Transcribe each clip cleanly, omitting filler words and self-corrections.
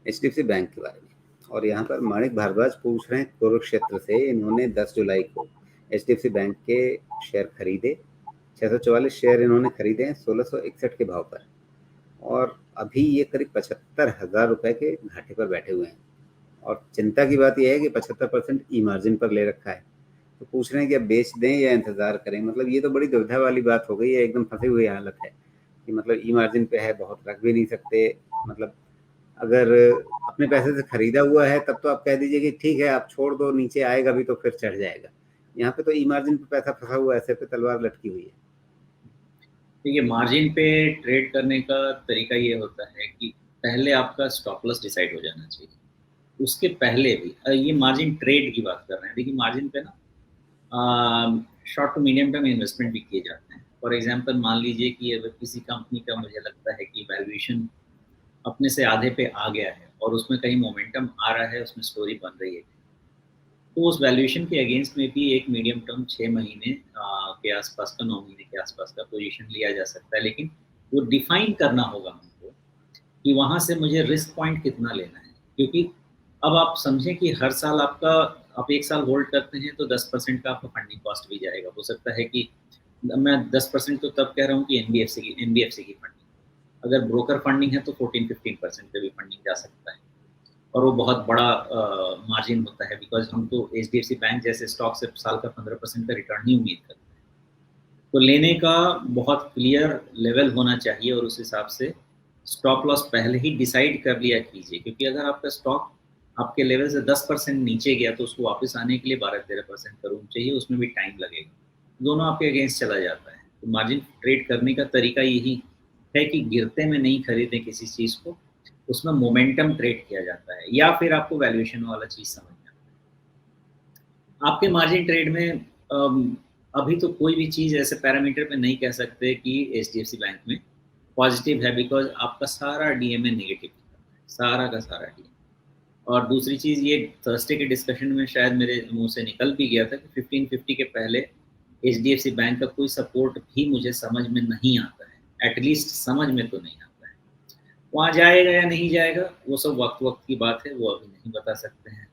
HDFC bank के बारे में। और यहाँ पर माणिक भारद्वाज पूछ रहे हैं कुरुक्षेत्र से, इन्होंने 10 जुलाई को एचडीएफसी बैंक के शेयर खरीदे, 644 शेयर इन्होंने खरीदे हैं 1661 के भाव पर, और अभी ये करीब 75,000 रुपए के घाटे पर बैठे हुए हैं। और चिंता की बात यह है कि 75% ई मार्जिन पर ले रखा है। तो पूछ रहे हैं कि अब बेच दें या इंतजार करें। मतलब ये तो बड़ी दुविधा वाली बात हो गई है, एकदम फंसी हुई हालत है कि मतलब ई मार्जिन पे है, बहुत रख भी नहीं सकते। मतलब अगर अपने पैसे से खरीदा हुआ है तब तो आप कह दीजिए कि ठीक है आप छोड़ दो, नीचे आएगा भी तो फिर चढ़ जाएगा। यहाँ पे तो ई मार्जिन पे पैसा फंसा हुआ है, सिर पे तलवार लटकी हुई है। देखिए, मार्जिन पे ट्रेड करने का तरीका ये होता है कि पहले आपका स्टॉप लॉस डिसाइड हो जाना चाहिए। उसके पहले भी ये मार्जिन ट्रेड की बात कर रहे हैं। देखिए, मार्जिन पे ना short to medium term investment भी किए जाते हैं। फॉर एग्जांपल, मान लीजिए कि अगर किसी कंपनी का मुझे लगता है कि वैल्यूएशन अपने से आधे पे आ गया है और उसमें कहीं मोमेंटम आ रहा है, उसमें स्टोरी बन रही है, तो उस वैल्यूएशन के अगेंस्ट में भी एक मीडियम टर्म 6 महीने के आसपास का, 9 महीने के आसपास का पोजीशन लिया जा सकता है। लेकिन वो डिफाइन करना होगा हमको कि वहाँ से मुझे रिस्क पॉइंट कितना लेना है। क्योंकि अब आप समझें कि हर साल आप 1 साल होल्ड करते हैं तो 10% का आपका फंडिंग कॉस्ट भी जाएगा। हो सकता है कि मैं 10% तो तब कह रहा हूँ कि एनबीएफसी की फंडिंग, अगर ब्रोकर फंडिंग है तो 14-15% पे भी फंडिंग जा सकता है, और वो बहुत बड़ा मार्जिन होता है। बिकॉज हम तो एचडीएफसी बैंक जैसे स्टॉक से साल का 15% का रिटर्न ही उम्मीद करते हैं। तो लेने का बहुत क्लियर लेवल होना चाहिए और उस हिसाब से स्टॉप लॉस पहले ही डिसाइड कर लिया कीजिए। क्योंकि अगर आपका स्टॉक आपके लेवल से 10% नीचे गया तो उसको वापस आने के लिए 12-13% का रूम चाहिए, उसमें भी टाइम लगेगा, दोनों आपके अगेंस्ट चला जाता है। तो मार्जिन ट्रेड करने का तरीका यही है कि गिरते में नहीं खरीदें किसी चीज़ को, उसमें मोमेंटम ट्रेड किया जाता है, या फिर आपको वैल्यूएशन वाला चीज़ समझना है। आपके मार्जिन ट्रेड में अभी तो कोई भी चीज़ ऐसे पैरामीटर पे नहीं कह सकते कि एचडीएफसी बैंक में पॉजिटिव है, बिकॉज आपका सारा डीएमए नेगेटिव है, सारा का सारा डीएमए। और दूसरी चीज़, ये थर्सडे के डिस्कशन में शायद मेरे मुंह से निकल भी गया था कि 1550 के पहले एचडीएफसी बैंक का कोई सपोर्ट भी मुझे समझ में नहीं आता है, एटलीस्ट समझ में तो नहीं आता है। वहाँ जाएगा या नहीं जाएगा वो सब वक्त वक्त की बात है, वो अभी नहीं बता सकते हैं।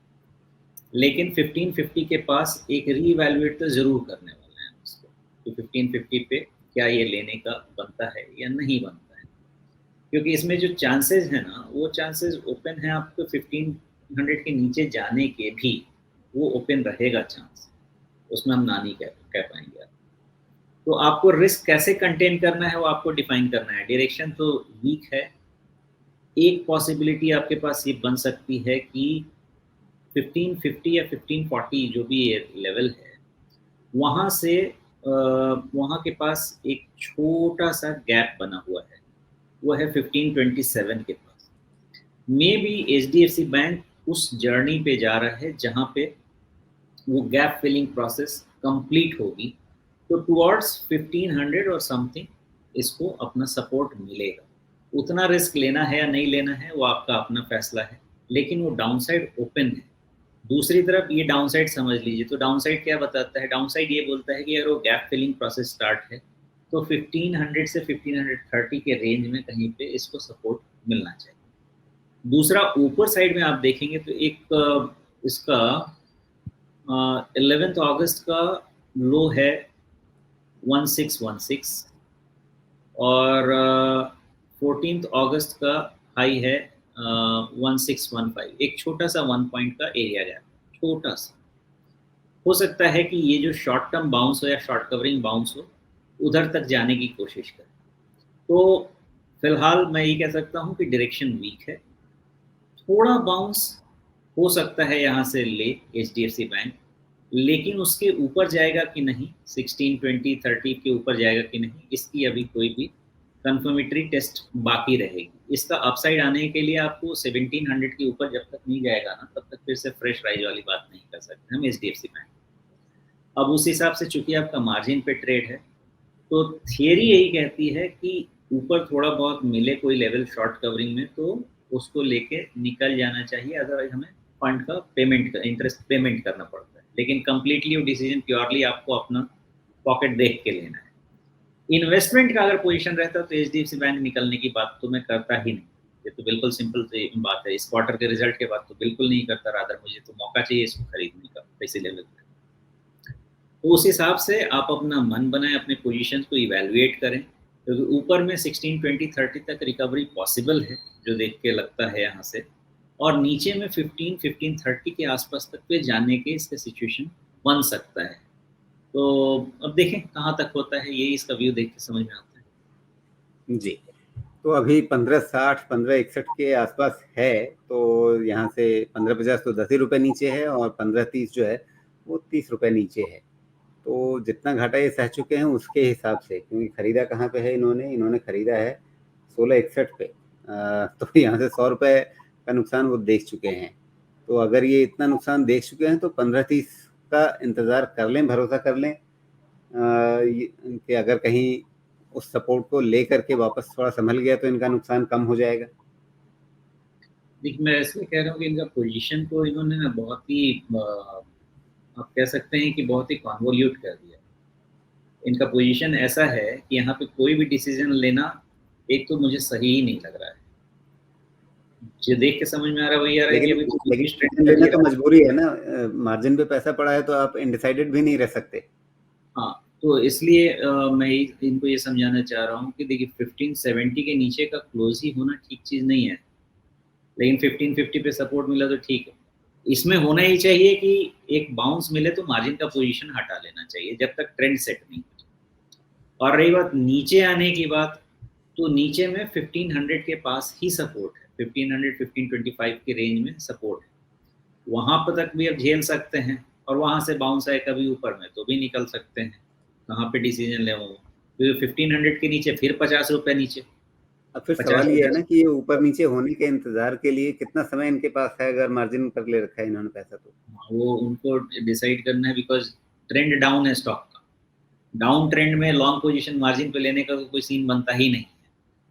लेकिन 1550 के पास एक रीवैल्यूएट तो ज़रूर करने वाले हैं उसको कि 1550 पे क्या ये लेने का बनता है या नहीं बनता है। क्योंकि इसमें जो चांसेस है ना, वो चांसेस ओपन है आपको 1500 के नीचे जाने के भी, वो ओपन रहेगा चांस, उसमें हम ना नहीं कह पाएंगे। तो आपको रिस्क कैसे कंटेन करना है वो आपको डिफाइन करना है। डायरेक्शन तो वीक है। एक पॉसिबिलिटी आपके पास ये बन सकती है कि 1550 या 1540 जो भी ये लेवल है, वहाँ से वहाँ के पास एक छोटा सा गैप बना हुआ है, वो है 1527 के पास। मे बी एचडीएफसी बैंक उस जर्नी पे जा रहा है जहाँ पे वो गैप फिलिंग प्रोसेस कंप्लीट होगी, तो टुवर्ड्स 1500 और समथिंग इसको अपना सपोर्ट मिलेगा। उतना रिस्क लेना है या नहीं लेना है वो आपका अपना फैसला है, लेकिन वो डाउनसाइड ओपन है। दूसरी तरफ ये डाउनसाइड समझ लीजिए, तो डाउनसाइड क्या बताता है? डाउनसाइड ये बोलता है कि अगर वो गैप फिलिंग प्रोसेस स्टार्ट है तो 1500 से 1530 के रेंज में कहीं पे इसको सपोर्ट मिलना चाहिए। दूसरा, ऊपर साइड में आप देखेंगे तो एक इसका 11 अगस्त का लो है 1616, और 14 अगस्त का हाई है 1615। एक छोटा सा 1 पॉइंट का एरिया गैप, छोटा सा। हो सकता है कि ये जो शॉर्ट टर्म बाउंस हो या शॉर्ट कवरिंग बाउंस हो, उधर तक जाने की कोशिश करें। तो फिलहाल मैं ये कह सकता हूँ कि डायरेक्शन वीक है। थोड़ा बाउंस हो सकता है यहाँ से ले एचडीएफसी बैंक, लेकिन उसके ऊपर जाएगा कि नहीं, 16, 20, 30 के ऊपर जाएगा कि नहीं, इसकी अभी कोई भी कंफर्मेटरी टेस्ट बाकी रहेगी। इसका अपसाइड आने के लिए आपको 1700 के ऊपर जब तक नहीं जाएगा ना, तब तक फिर से फ्रेश राइज वाली बात नहीं कर सकते हम एचडीएफसी बैंक। अब उस हिसाब से चूंकि आपका मार्जिन पे ट्रेड है, तो थियरी यही कहती है कि ऊपर थोड़ा बहुत मिले कोई लेवल शॉर्ट कवरिंग में तो उसको लेके निकल जाना चाहिए, अदरवाइज हमें फंड का पेमेंट का इंटरेस्ट पेमेंट करना पड़ता है। लेकिन कंप्लीटली वो डिसीजन प्योरली आपको अपना पॉकेट देख के लेना है। इन्वेस्टमेंट का अगर पोजीशन रहता तो एचडीएफसी बैंक निकलने की बात तो मैं करता ही नहीं। ये तो बिल्कुल सिंपल सी बात है। इस क्वार्टर के रिजल्ट के बाद तो बिल्कुल नहीं करता, रादर मुझे तो मौका चाहिए इसको खरीदने का पैसे लेवल पे। तो उस हिसाब से आप अपना मन बनाएं, अपने पोजीशन को इवैल्यूएट करें, क्योंकि ऊपर में 16, 20, 30 तक रिकवरी पॉसिबल है जो देख के लगता है यहाँ से, और नीचे में 15, 30 के आसपास तक पे जाने के इसका सिचुएशन बन सकता है। तो अब देखें कहाँ तक होता है, यही इसका व्यू देख के समझ में आता है। जी, तो अभी 1560 1561 के आसपास है, तो यहाँ से 1550 तो 10 ही रुपये नीचे है, और 1530 जो है वो 30 रुपये नीचे है। तो जितना घाटा ये सह चुके हैं उसके हिसाब से, क्योंकि खरीदा कहाँ पे है इन्होंने खरीदा है 1661 पे, तो यहाँ से 100 रुपये का नुकसान वो देख चुके हैं। तो अगर ये इतना नुकसान देख चुके हैं तो 1530 का इंतज़ार कर लें, भरोसा कर लें कि अगर कहीं उस सपोर्ट को लेकर के वापस थोड़ा संभल गया तो इनका नुकसान कम हो जाएगा। देखिए, मैं इसलिए कह रहा हूँ कि इनका पोजीशन को इन्होंने ना बहुत ही आप कह सकते हैं कि बहुत ही कन्वोल्यूट कर दिया। इनका पोजीशन ऐसा है कि यहाँ पे कोई भी डिसीजन लेना एक तो मुझे सही ही नहीं लग रहा है। जो देख के समझ में आ रहा है वही आ रहा है कि अभी लेकिन लेना तो मजबूरी है ना, मार्जिन पे पैसा पड़ा है तो आप इनडिसाइडेड भी नहीं रह सकते। हाँ, तो इसलिए मैं इनको ये समझाना चाह रहा हूँ कि देखिए 1570 के नीचे का क्लोज ही होना ठीक चीज़ नहीं है, लेकिन 1550 पे सपोर्ट मिला तो ठीक है। इसमें होना ही चाहिए कि एक बाउंस मिले तो मार्जिन का पोजीशन हटा लेना चाहिए जब तक ट्रेंड सेट नहीं हो। और रही बात नीचे आने की बात, तो नीचे में 1500 के पास ही सपोर्ट है, 1500 1525 के रेंज में सपोर्ट है, वहाँ पर तक भी अब झेल सकते हैं, और वहाँ से बाउंस आए कभी ऊपर में तो भी निकल सकते हैं। कहाँ पे डिसीजन ले वो, क्योंकि 1500 के नीचे फिर 50 रुपये नीचे। अब फिर सवाल ये है ना कि ये ऊपर नीचे होने के इंतजार के लिए कितना समय इनके पास है, अगर मार्जिन पर ले रखा है इन्होंने पैसा तो वो उनको डिसाइड करना है, बिकॉज ट्रेंड डाउन है स्टॉक का। डाउन ट्रेंड में लॉन्ग पोजीशन मार्जिन पे लेने का कोई सीन बनता ही नहीं है।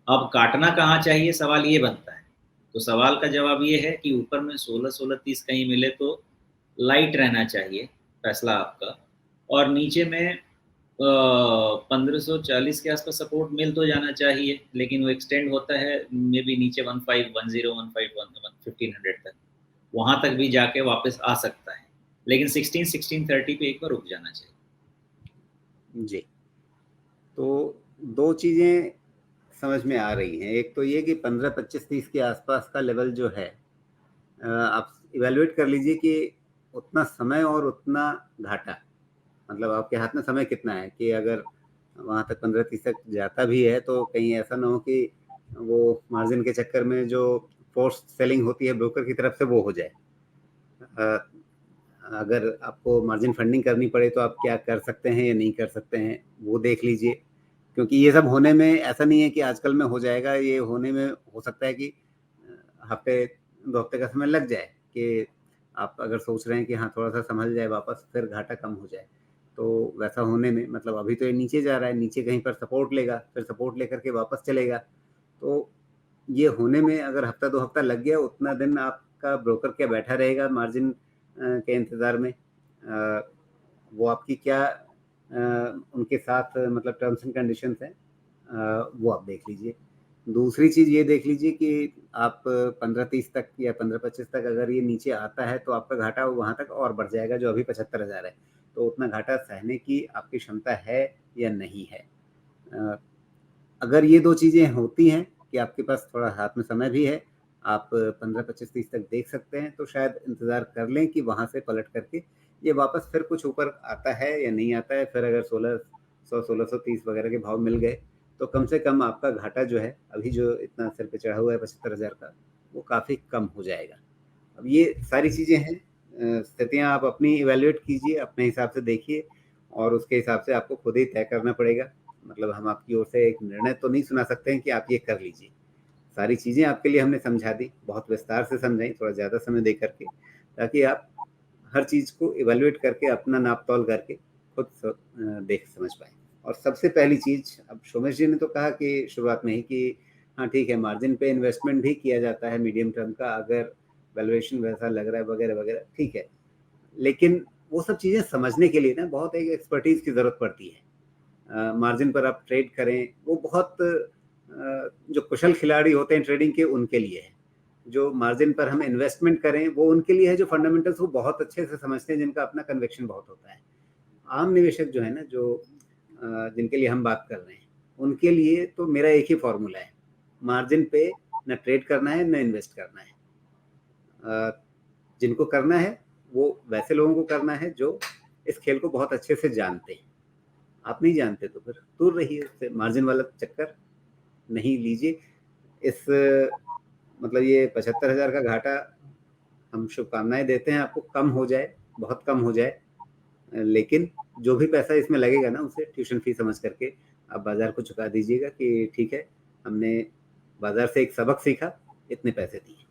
अब काटना कहाँ चाहिए, सवाल ये बनता है। तो सवाल का जवाब ये है कि ऊपर में 16-16-30 कहीं मिले तो लाइट रहना चाहिए, फैसला आपका। और नीचे में 1540 के आसपास सपोर्ट मिल तो जाना चाहिए, लेकिन वो एक्सटेंड होता है मे बी नीचे 1510 तक, वहाँ तक भी जाके वापस आ सकता है, लेकिन 16-16-30 पे एक बार रुक जाना चाहिए। जी, तो दो चीज़ें समझ में आ रही हैं। एक तो ये कि 15, 25, 30 के आसपास का लेवल जो है, आप इवैल्यूएट कर लीजिए कि उतना समय और उतना घाटा, मतलब आपके हाथ में समय कितना है कि अगर वहाँ तक 15-30 तक जाता भी है तो कहीं ऐसा ना हो कि वो मार्जिन के चक्कर में जो फोर्स सेलिंग होती है ब्रोकर की तरफ से वो हो जाए। अगर आपको मार्जिन फंडिंग करनी पड़े तो आप क्या कर सकते हैं या नहीं कर सकते हैं, वो देख लीजिए, क्योंकि ये सब होने में ऐसा नहीं है कि आजकल में हो जाएगा। ये होने में हो सकता है कि हफ्ते 2 हफ्ते का समय लग जाए, कि आप अगर सोच रहे हैं कि हाँ थोड़ा सा संभल जाए वापस, फिर घाटा कम हो जाए। तो वैसा होने में मतलब अभी तो ये नीचे जा रहा है, नीचे कहीं पर सपोर्ट लेगा, फिर सपोर्ट लेकर के वापस चलेगा। तो ये होने में अगर हफ्ता 2 हफ्ता लग गया, उतना दिन आपका ब्रोकर क्या बैठा रहेगा मार्जिन के इंतज़ार में। वो आपकी क्या उनके साथ मतलब टर्म्स एंड कंडीशंस हैं, वो आप देख लीजिए। दूसरी चीज़ ये देख लीजिए कि आप 15-30 तक या 15-25 तक अगर ये नीचे आता है तो आपका घाटा वहाँ तक और बढ़ जाएगा, जो अभी 75,000 है। तो उतना घाटा सहने की आपकी क्षमता है या नहीं है। अगर ये 2 चीज़ें होती हैं कि आपके पास थोड़ा हाथ में समय भी है, आप 15, 25, 30 तक देख सकते हैं, तो शायद इंतज़ार कर लें कि वहाँ से पलट करके ये वापस फिर कुछ ऊपर आता है या नहीं आता है। फिर अगर 1600 1630 वगैरह के भाव मिल गए तो कम से कम आपका घाटा जो है अभी जो इतना सिर पे चढ़ा हुआ है 75,000 का, वो काफ़ी कम हो जाएगा। अब ये सारी चीज़ें हैं, स्थितियाँ आप अपनी इवैल्यूएट कीजिए, अपने हिसाब से देखिए, और उसके हिसाब से आपको खुद ही तय करना पड़ेगा। मतलब हम आपकी ओर से एक निर्णय तो नहीं सुना सकते हैं कि आप ये कर लीजिए। सारी चीज़ें आपके लिए हमने समझा दी, बहुत विस्तार से समझाई, थोड़ा ज़्यादा समय दे करके, ताकि आप हर चीज़ को इवैल्यूएट करके अपना नाप-तौल करके खुद देख समझ पाएँ। और सबसे पहली चीज़, अब सोमेश जी ने तो कहा कि शुरुआत में ही कि हाँ ठीक है, मार्जिन पे इन्वेस्टमेंट भी किया जाता है मीडियम टर्म का, अगर वैल्यूएशन वैसा लग रहा है वगैरह-वगैरह, ठीक है। लेकिन वो सब चीज़ें समझने के लिए ना बहुत एक एक्सपर्टीज़ की ज़रूरत पड़ती है। मार्जिन पर आप ट्रेड करें, वो बहुत जो कुशल खिलाड़ी होते हैं ट्रेडिंग के, उनके लिए है। जो मार्जिन पर हम इन्वेस्टमेंट करें वो उनके लिए है जो फंडामेंटल्स को बहुत अच्छे से समझते हैं, जिनका अपना कन्विक्शन बहुत होता है। आम निवेशक जो है ना, जो जिनके लिए हम बात कर रहे हैं, उनके लिए तो मेरा एक ही फॉर्मूला है, मार्जिन पे न ट्रेड करना है न इन्वेस्ट करना है। जिनको करना है वो वैसे लोगों को करना है जो इस खेल को बहुत अच्छे से जानते हैं। आप नहीं जानते तो फिर दूर रहिए इससे, मार्जिन वाला चक्कर नहीं लीजिए। इस मतलब ये 75,000 का घाटा, हम शुभकामनाएं देते हैं आपको कम हो जाए, बहुत कम हो जाए, लेकिन जो भी पैसा इसमें लगेगा ना, उसे ट्यूशन फी समझ करके आप बाजार को चुका दीजिएगा कि ठीक है, हमने बाजार से एक सबक सीखा, इतने पैसे दिए।